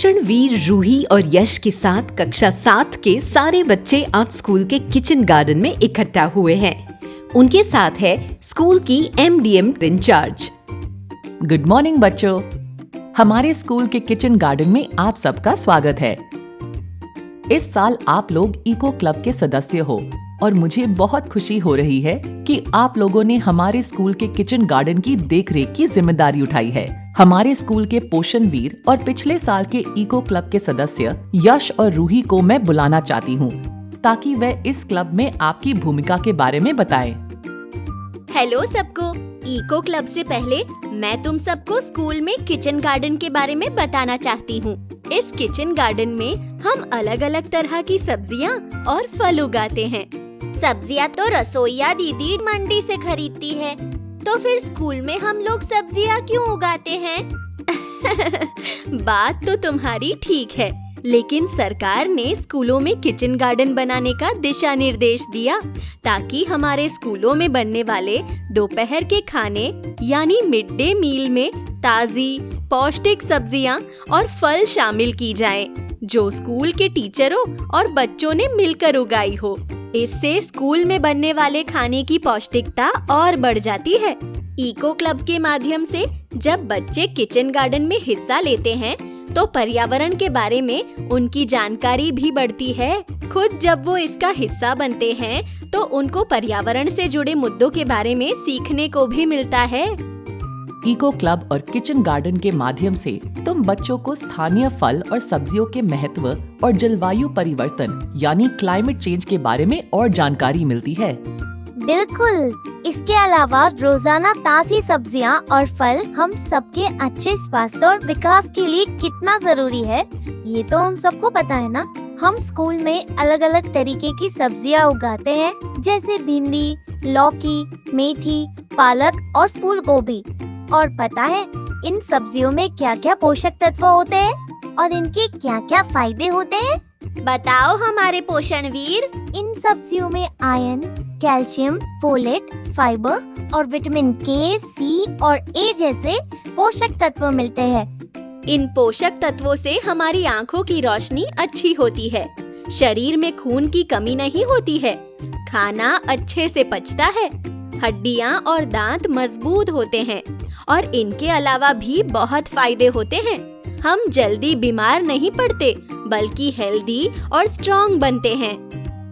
पोषण वीर रूही और यश के साथ कक्षा 7 के सारे बच्चे आज स्कूल के किचन गार्डन में इकट्ठा हुए हैं। उनके साथ है स्कूल की MDM इंचार्ज। गुड मॉर्निंग बच्चों, हमारे स्कूल के किचन गार्डन में आप सबका स्वागत है। इस साल आप लोग इको क्लब के सदस्य हो और मुझे बहुत खुशी हो रही है कि आप लोगों ने हमारे स्कूल के किचन गार्डन की देखरेख की जिम्मेदारी उठाई है। हमारे स्कूल के पोषण वीर और पिछले साल के इको क्लब के सदस्य यश और रूही को मैं बुलाना चाहती हूँ ताकि वह इस क्लब में आपकी भूमिका के बारे में बताएं। हेलो सबको, इको क्लब से पहले मैं तुम सबको स्कूल में किचन गार्डन के बारे में बताना चाहती हूँ। इस किचन गार्डन में हम अलग अलग तरह की सब्जियाँ और फल उगाते हैं। सब्जियाँ तो रसोइया दीदी मंडी से खरीदती है, तो फिर स्कूल में हम लोग सब्जियाँ क्यों उगाते हैं? बात तो तुम्हारी ठीक है, लेकिन सरकार ने स्कूलों में किचन गार्डन बनाने का दिशा निर्देश दिया ताकि हमारे स्कूलों में बनने वाले दोपहर के खाने यानी मिड डे मील में ताजी पौष्टिक सब्जियां और फल शामिल की जाएं, जो स्कूल के टीचरों और बच्चों ने मिलकर उगाई हो। इससे स्कूल में बनने वाले खाने की पौष्टिकता और बढ़ जाती है। इको क्लब के माध्यम से जब बच्चे किचन गार्डन में हिस्सा लेते हैं तो पर्यावरण के बारे में उनकी जानकारी भी बढ़ती है। खुद जब वो इसका हिस्सा बनते हैं तो उनको पर्यावरण से जुड़े मुद्दों के बारे में सीखने को भी मिलता है। इको क्लब और किचन गार्डन के माध्यम से तुम बच्चों को स्थानीय फल और सब्जियों के महत्व और जलवायु परिवर्तन यानी क्लाइमेट चेंज के बारे में और जानकारी मिलती है। बिल्कुल, इसके अलावा रोजाना ताजी सब्जियां और फल हम सबके अच्छे स्वास्थ्य और विकास के लिए कितना जरूरी है, ये तो उन सबको पता है ना। हम स्कूल में अलग अलग तरीके की सब्जियां उगाते हैं, जैसे भिंडी, लौकी, मेथी, पालक और फूल गोभी। और पता है इन सब्जियों में क्या क्या पोषक तत्व होते हैं और इनके क्या क्या फायदे होते हैं? बताओ हमारे पोषण वीर। इन सब्जियों में आयरन, कैल्शियम, फोलेट, फाइबर और विटामिन के, सी और ए जैसे पोषक तत्व मिलते हैं। इन पोषक तत्वों से हमारी आँखों की रोशनी अच्छी होती है, शरीर में खून की कमी नहीं होती है, खाना अच्छे से पचता है, हड्डियाँ और दांत मजबूत होते हैं और इनके अलावा भी बहुत फायदे होते हैं। हम जल्दी बीमार नहीं पड़ते बल्कि हेल्दी और स्ट्रॉन्ग बनते हैं।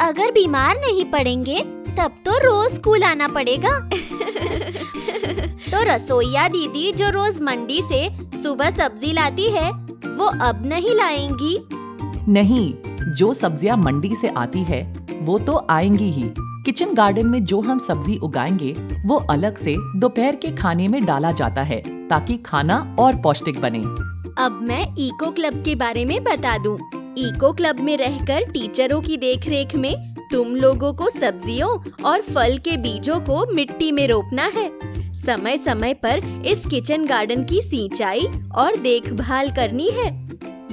अगर बीमार नहीं पड़ेंगे तब तो रोज स्कूल आना पड़ेगा। तो रसोइया दीदी जो रोज मंडी से सुबह सब्जी लाती है वो अब नहीं लाएंगी? नहीं, जो सब्जियां मंडी से आती है वो तो आएंगी ही। किचन गार्डन में जो हम सब्जी उगाएंगे वो अलग से दोपहर के खाने में डाला जाता है ताकि खाना और पौष्टिक बने। अब मैं इको क्लब के बारे में बता दूं। इको क्लब में रहकर टीचरों की देखरेख में तुम लोगों को सब्जियों और फल के बीजों को मिट्टी में रोपना है। समय समय पर इस किचन गार्डन की सिंचाई और देखभाल करनी है।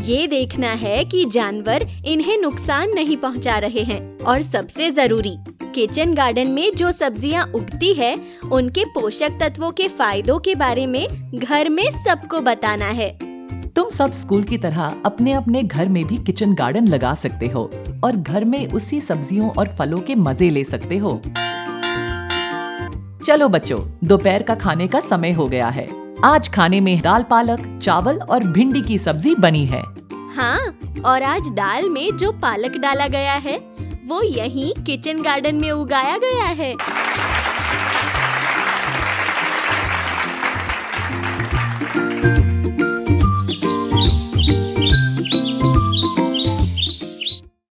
ये देखना है कि जानवर इन्हें नुकसान नहीं पहुंचा रहे हैं और सबसे जरूरी, किचन गार्डन में जो सब्जियां उगती है उनके पोषक तत्वों के फायदों के बारे में घर में सबको बताना है। तुम सब स्कूल की तरह अपने अपने घर में भी किचन गार्डन लगा सकते हो और घर में उसी सब्जियों और फलों के मजे ले सकते हो। चलो बच्चों, दोपहर का खाने का समय हो गया है। आज खाने में दाल पालक, चावल और भिंडी की सब्जी बनी है। हाँ, और आज दाल में जो पालक डाला गया है वो यहीं किचन गार्डन में उगाया गया है।